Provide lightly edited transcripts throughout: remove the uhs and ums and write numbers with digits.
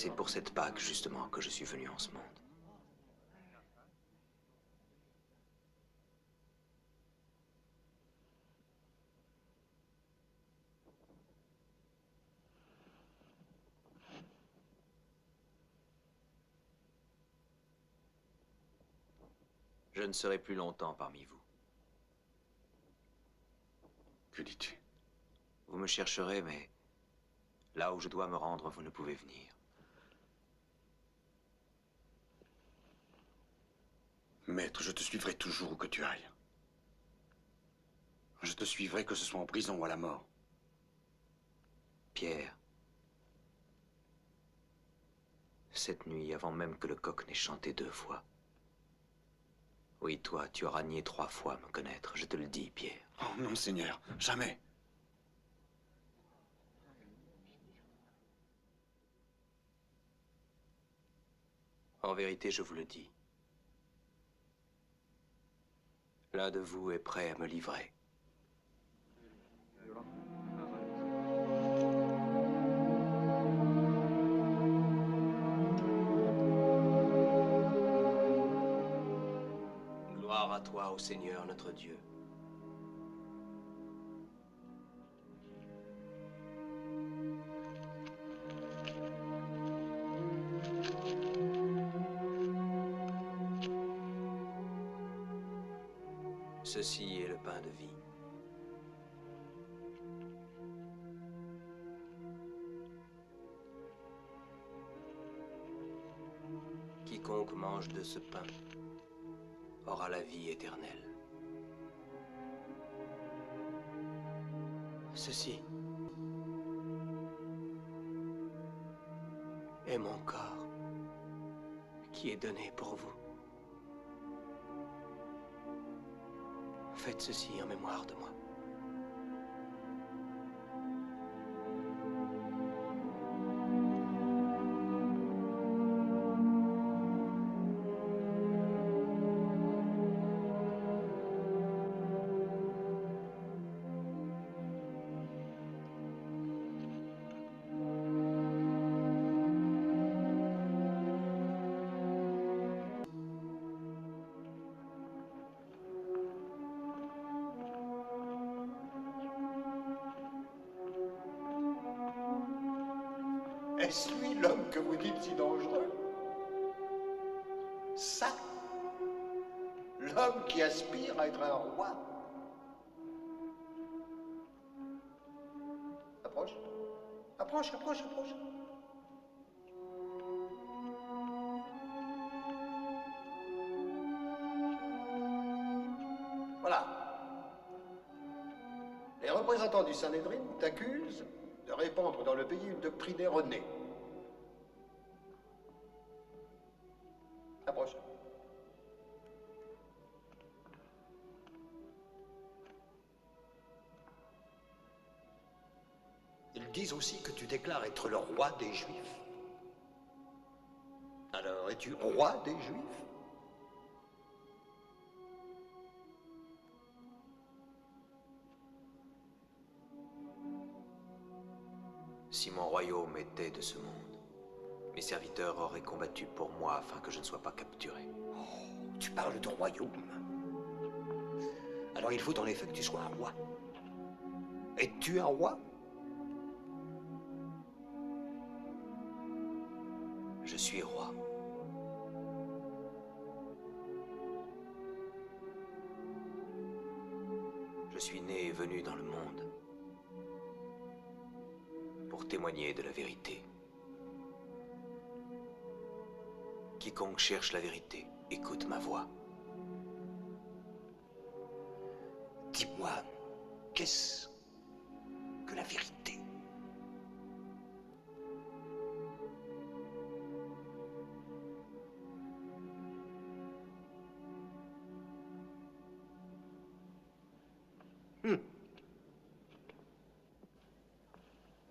C'est pour cette Pâque, justement, que je suis venu en ce monde. Je ne serai plus longtemps parmi vous. Que dis-tu? Vous me chercherez, mais là où je dois me rendre, vous ne pouvez venir. Maître, je te suivrai toujours où que tu ailles. Je te suivrai que ce soit en prison ou à la mort. Pierre, cette nuit, avant même que le coq n'ait chanté 2 fois. Oui, toi, tu auras nié 3 fois me connaître, je te le dis, Pierre. Oh non, Seigneur, jamais. En vérité, je vous le dis. L'un de vous est prêt à me livrer. Gloire à toi, ô Seigneur, notre Dieu. Ceci est le pain de vie. Quiconque mange de ce pain aura la vie éternelle. Ceci est mon corps qui est donné pour vous. Faites ceci en mémoire de moi. Est-ce lui l'homme que vous dites si dangereux? Ça? L'homme qui aspire à être un roi? Approche. Approche, approche, approche. Voilà. Les représentants du Sanhédrin t'accusent de répandre dans le pays une doctrine erronée. Approche. Ils disent aussi que tu déclares être le roi des Juifs. Alors, es-tu roi des Juifs? Si mon royaume était de ce monde, mes serviteurs auraient combattu pour moi afin que je ne sois pas capturé. Oh, tu parles de royaume. Alors il faut en effet que tu sois un roi. Es-tu un roi? Je suis roi. Je suis né et venu dans le monde pour témoigner de la vérité. Quiconque cherche la vérité, écoute ma voix. Dis-moi, qu'est-ce que la vérité?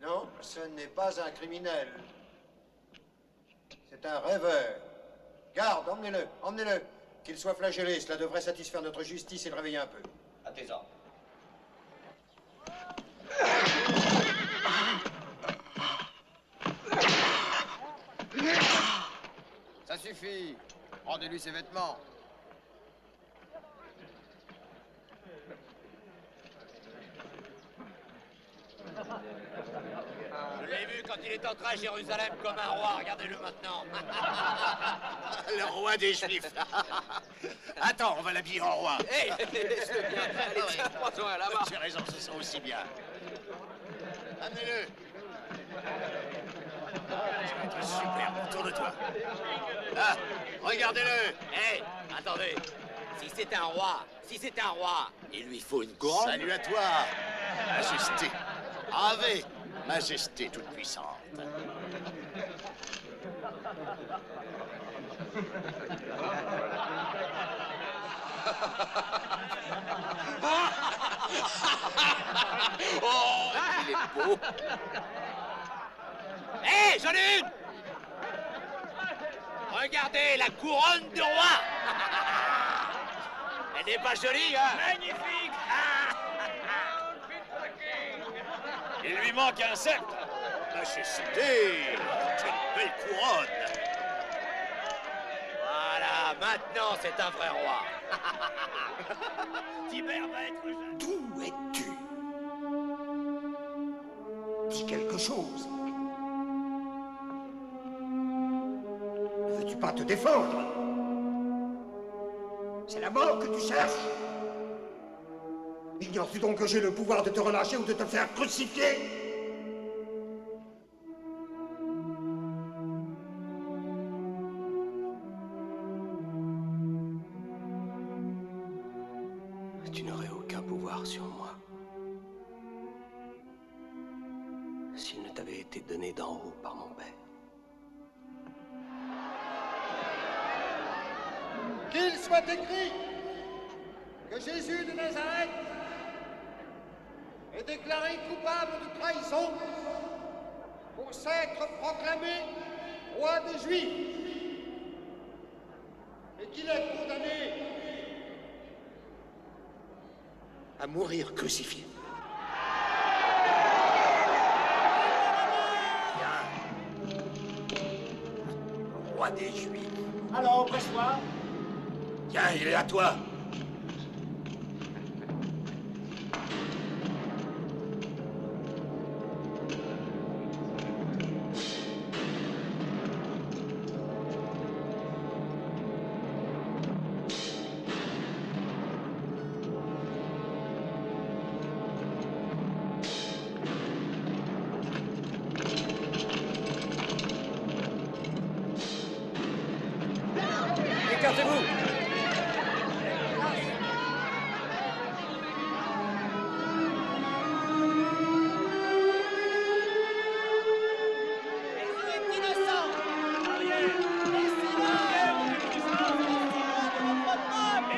Non, ce n'est pas un criminel. C'est un rêveur. Garde, emmenez-le, emmenez-le. Qu'il soit flagellé, cela devrait satisfaire notre justice et le réveiller un peu. À tes ordres. Ça suffit. Rendez-lui ses vêtements. Je l'ai vu quand il est entré à Jérusalem comme un roi. Regardez-le maintenant. Le roi des Juifs. Attends, on va l'habiller en roi. Hé, laisse-le bien. Allez, tiens, prends-toi là-bas. Tu as raison, ce sera aussi bien. Amenez-le. Ça va être super. Tourne-toi. Ah, regardez-le. Hé, attendez. Si c'est un roi, il lui faut une couronne. Salut à toi, Majesté. Ave, Majesté toute puissante. Oh, il est beau. Hé, j'en ai une. Regardez la couronne de roi. Elle n'est pas jolie, hein? Magnifique. Il lui manque un sceptre. Majesté, quelle belle couronne. Voilà, maintenant c'est un vrai roi. Tibère va être jeune. D'où es-tu? Dis quelque chose. Ne veux-tu pas te défendre? C'est la mort que tu cherches? Ignores-tu donc que j'ai le pouvoir de te relâcher ou de te faire crucifier? Tu n'aurais aucun pouvoir sur moi. S'il ne t'avait été donné d'en haut par mon père. Qu'il soit écrit que Jésus de Nazareth est déclaré coupable de trahison pour s'être proclamé roi des Juifs et qu'il est condamné À mourir crucifié. Roi des Juifs. Alors, presse-toi. Tiens, il est à toi. Écartez-vous.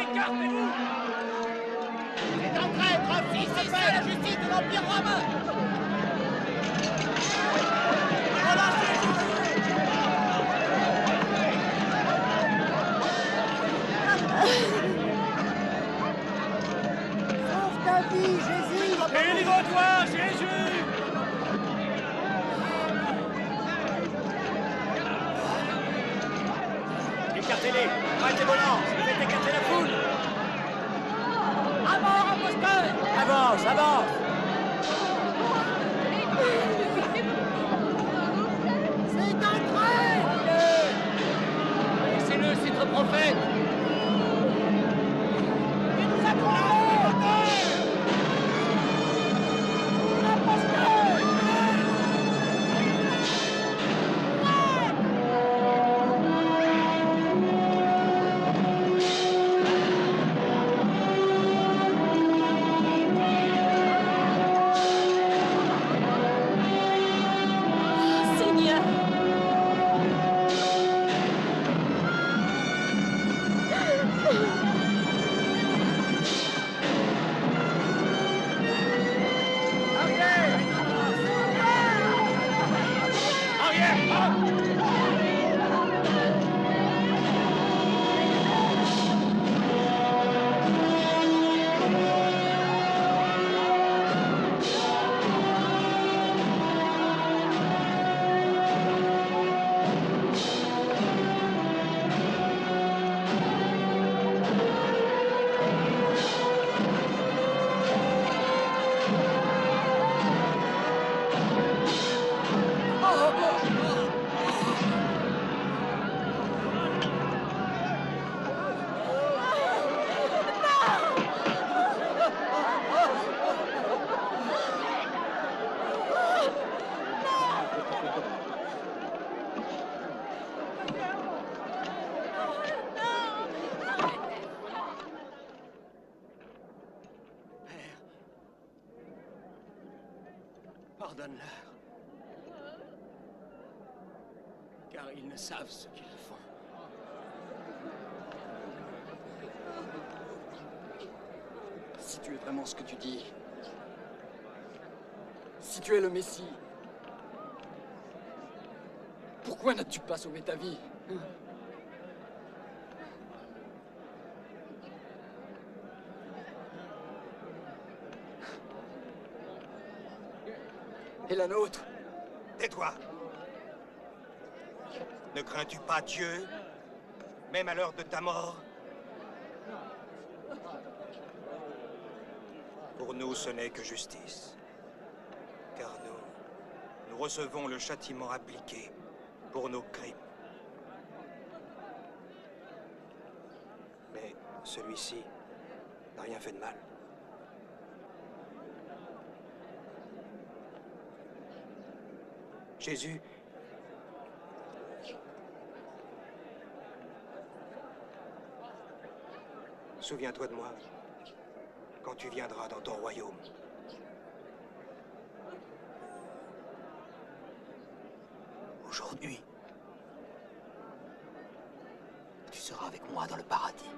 Écartez-vous. C'est un traître, fils et c'est la justice de l'Empire romain. Sauve ta vie, Jésus. Délivre-toi, Jésus. Écartez-les. Arrêtez vos lances. Faites écarter la foule. À mort, imposteur. Avance, avance. C'est un traître. Laissez-le, c'est notre prophète. Il nous a trahis. Imposteur. Pardonne-leur. Car ils ne savent ce qu'ils font. Si tu es vraiment ce que tu dis, si tu es le Messie, pourquoi n'as-tu pas sauvé ta vie? Et la nôtre? Tais-toi. Ne crains-tu pas Dieu, même à l'heure de ta mort? Pour nous, ce n'est que justice. Car nous recevons le châtiment appliqué pour nos crimes. Mais celui-ci n'a rien fait de mal. Jésus, souviens-toi de moi quand tu viendras dans ton royaume. Aujourd'hui, tu seras avec moi dans le paradis.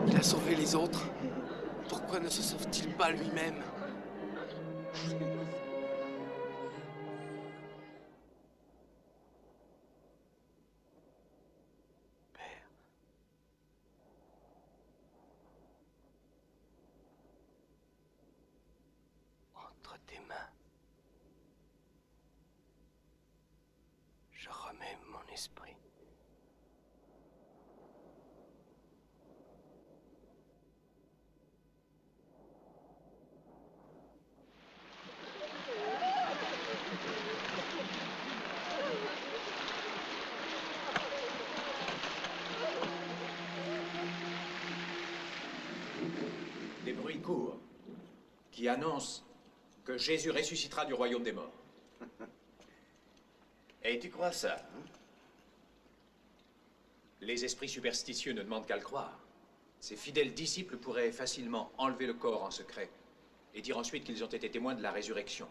Il a sauvé les autres. Pourquoi ne se sauve-t-il pas lui-même? Père. Entre tes mains, je remets mon esprit. Des bruits courent qui annoncent que Jésus ressuscitera du royaume des morts. Et tu crois ça, hein? Les esprits superstitieux ne demandent qu'à le croire. Ses fidèles disciples pourraient facilement enlever le corps en secret et dire ensuite qu'ils ont été témoins de la résurrection.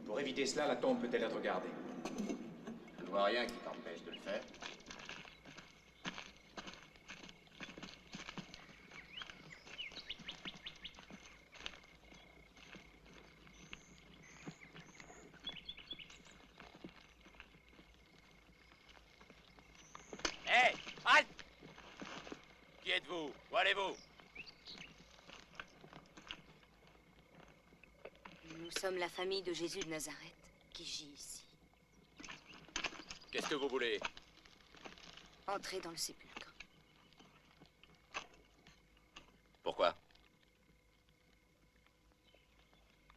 Pour éviter cela, la tombe peut-elle être gardée? Je ne vois rien qui t'empêche de le faire. Hé, halte! Qui êtes-vous? Où allez-vous? Nous sommes la famille de Jésus de Nazareth, qui gît ici. Qu'est-ce que vous voulez? Entrez dans le sépulcre. Pourquoi?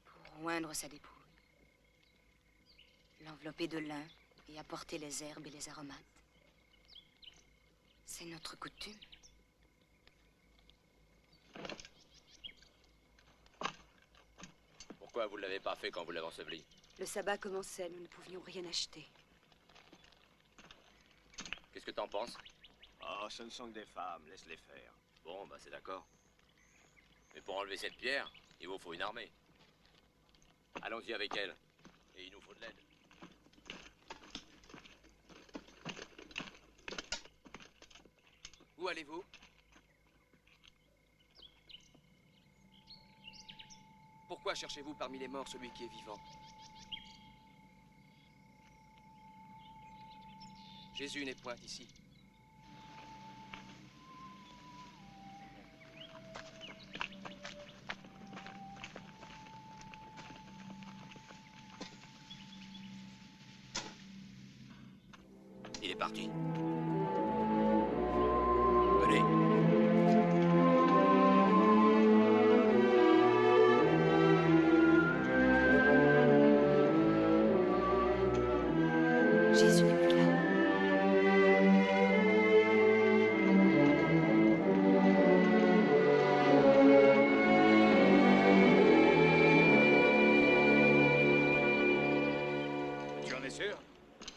Pour oindre sa dépouille. L'envelopper de lin et apporter les herbes et les aromates. C'est notre coutume. Pourquoi vous ne l'avez pas fait quand vous l'avez enseveli? Le sabbat commençait, nous ne pouvions rien acheter. Qu'est-ce que t'en penses? Oh, ce ne sont que des femmes, laisse-les faire. Bon, bah c'est d'accord. Mais pour enlever cette pierre, il vous faut une armée. Allons-y avec elle. Et il nous faut de l'aide. Où allez-vous? Pourquoi cherchez-vous parmi les morts celui qui est vivant? Jésus n'est point ici. Il est parti. Venez.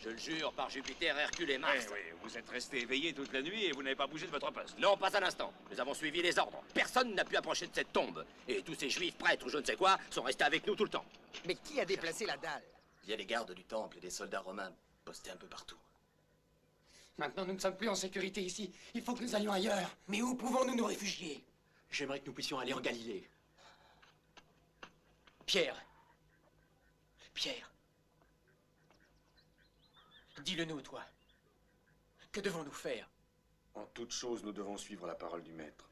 Je le jure, par Jupiter, Hercule et Mars. Oui, vous êtes resté éveillé toute la nuit et vous n'avez pas bougé de votre poste. Non, pas un instant. Nous avons suivi les ordres. Personne n'a pu approcher de cette tombe. Et tous ces juifs, prêtres ou je ne sais quoi, sont restés avec nous tout le temps. Mais qui a déplacé la dalle? Il y a les gardes du temple et des soldats romains postés un peu partout. Maintenant, nous ne sommes plus en sécurité ici. Il faut que nous allions ailleurs. Mais où pouvons-nous nous réfugier? J'aimerais que nous puissions aller en Galilée. Pierre. Pierre. Dis-le-nous, toi. Que devons-nous faire? En toute chose, nous devons suivre la parole du maître.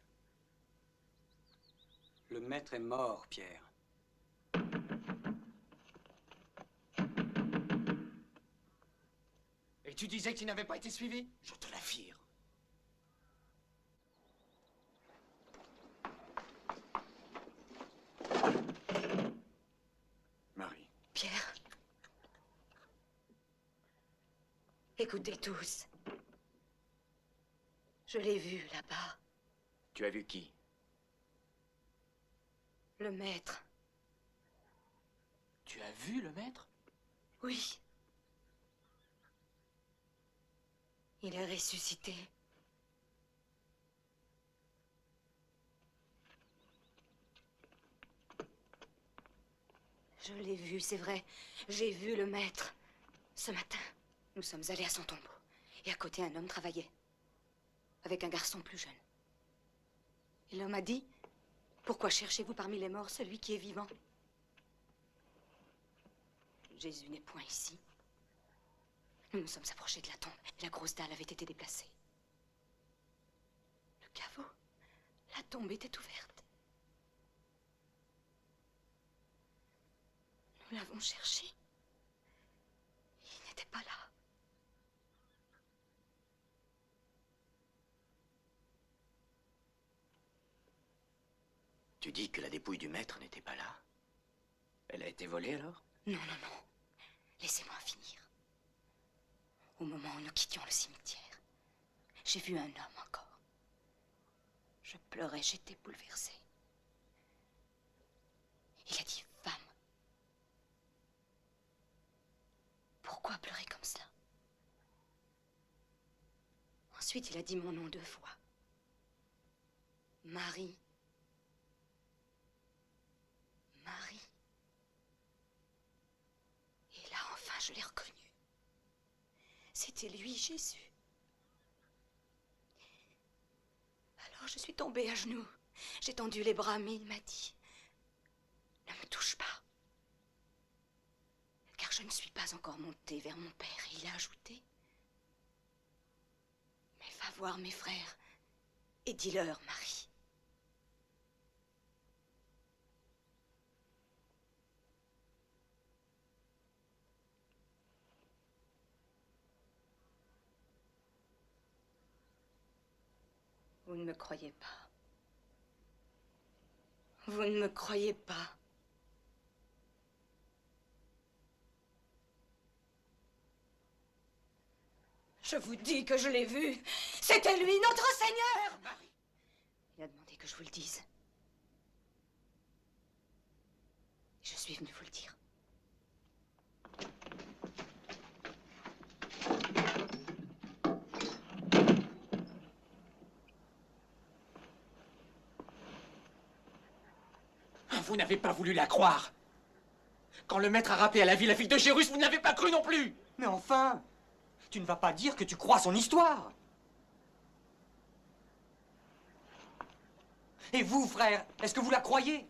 Le maître est mort, Pierre. Et tu disais qu'il n'avait pas été suivi? Je te l'affirme. Marie. Pierre. Écoutez tous. Je l'ai vu là-bas. Tu as vu qui? Le maître. Tu as vu le maître? Oui. Il est ressuscité. Je l'ai vu, c'est vrai. J'ai vu le maître. Ce matin, nous sommes allés à son tombeau. Et à côté, un homme travaillait. Avec un garçon plus jeune. Et l'homme a dit, pourquoi cherchez-vous parmi les morts celui qui est vivant? Jésus n'est point ici. Nous nous sommes approchés de la tombe. La grosse dalle avait été déplacée. Le caveau, la tombe était ouverte. Nous l'avons cherché. Il n'était pas là. Tu dis que la dépouille du maître n'était pas là? Elle a été volée alors? Non, non, non. Laissez-moi finir. Au moment où nous quittions le cimetière, j'ai vu un homme encore. Je pleurais, j'étais bouleversée. Il a dit « femme ». Pourquoi pleurer comme cela? Ensuite, il a dit mon nom 2 fois. Marie. Marie. Et là, enfin, je l'ai reconnu. C'était lui, Jésus. Alors, je suis tombée à genoux. J'ai tendu les bras, mais il m'a dit, ne me touche pas. Car je ne suis pas encore montée vers mon père. Et il a ajouté, mais va voir mes frères et dis-leur, Marie. Vous ne me croyez pas. Vous ne me croyez pas. Je vous dis que je l'ai vu. C'était lui, notre Seigneur. Marie. Il a demandé que je vous le dise. Je suis venue vous le dire. Vous n'avez pas voulu la croire. Quand le maître a rappelé à la vie la fille de Gérus, vous n'avez pas cru non plus. Mais enfin, tu ne vas pas dire que tu crois son histoire. Et vous, frère, est-ce que vous la croyez?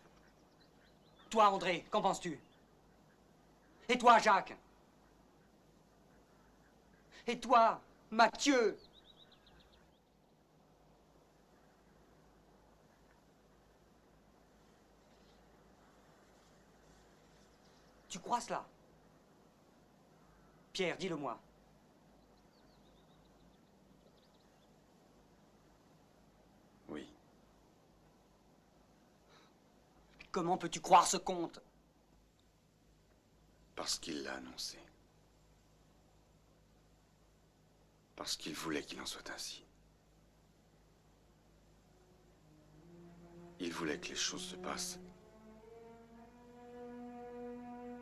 Toi, André, qu'en penses-tu? Et toi, Jacques? Et toi, Mathieu? Tu crois cela? Pierre, dis-le-moi. Oui. Comment peux-tu croire ce conte? Parce qu'il l'a annoncé. Parce qu'il voulait qu'il en soit ainsi. Il voulait que les choses se passent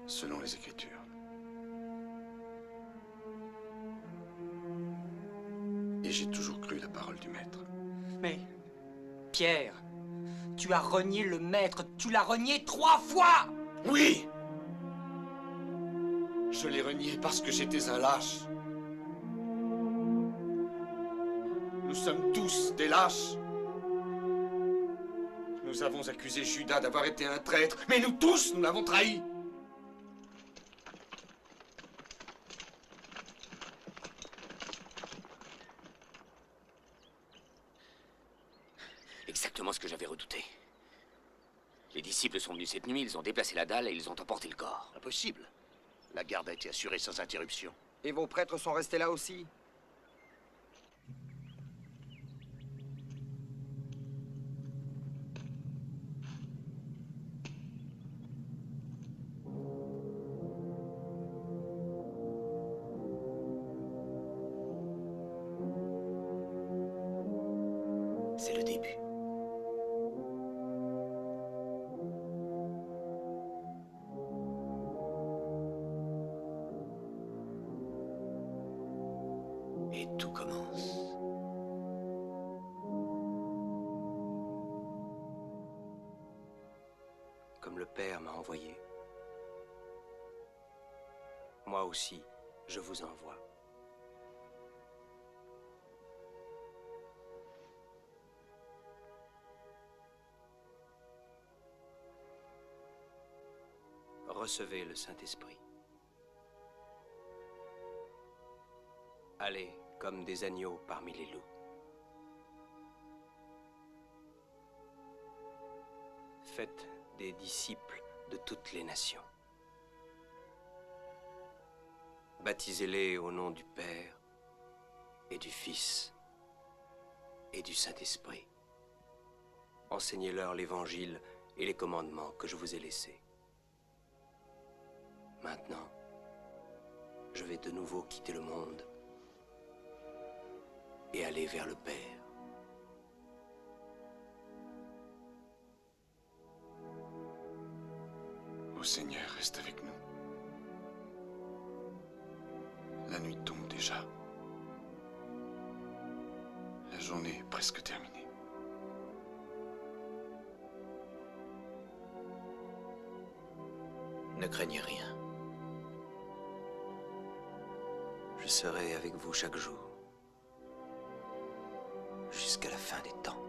selon les Écritures. j'ai toujours cru la parole du maître. Mais, Pierre, tu as renié le maître. Tu l'as renié 3 fois! Oui! Je l'ai renié parce que j'étais un lâche. Nous sommes tous des lâches. Nous avons accusé Judas d'avoir été un traître, mais nous tous, nous l'avons trahi. Exactement ce que j'avais redouté. Les disciples sont venus cette nuit, ils ont déplacé la dalle et ils ont emporté le corps. Impossible. La garde a été assurée sans interruption. Et vos prêtres sont restés là aussi? C'est le début. Et tout commence. Comme le Père m'a envoyé, moi aussi, je vous envoie. Recevez le Saint-Esprit. Allez comme des agneaux parmi les loups. Faites des disciples de toutes les nations. Baptisez-les au nom du Père et du Fils et du Saint-Esprit. Enseignez-leur l'Évangile et les commandements que je vous ai laissés. Maintenant, je vais de nouveau quitter le monde et aller vers le Père. Ô Seigneur, reste avec nous. La nuit tombe déjà. La journée est presque terminée. Ne craignez rien. Je serai avec vous chaque jour, jusqu'à la fin des temps.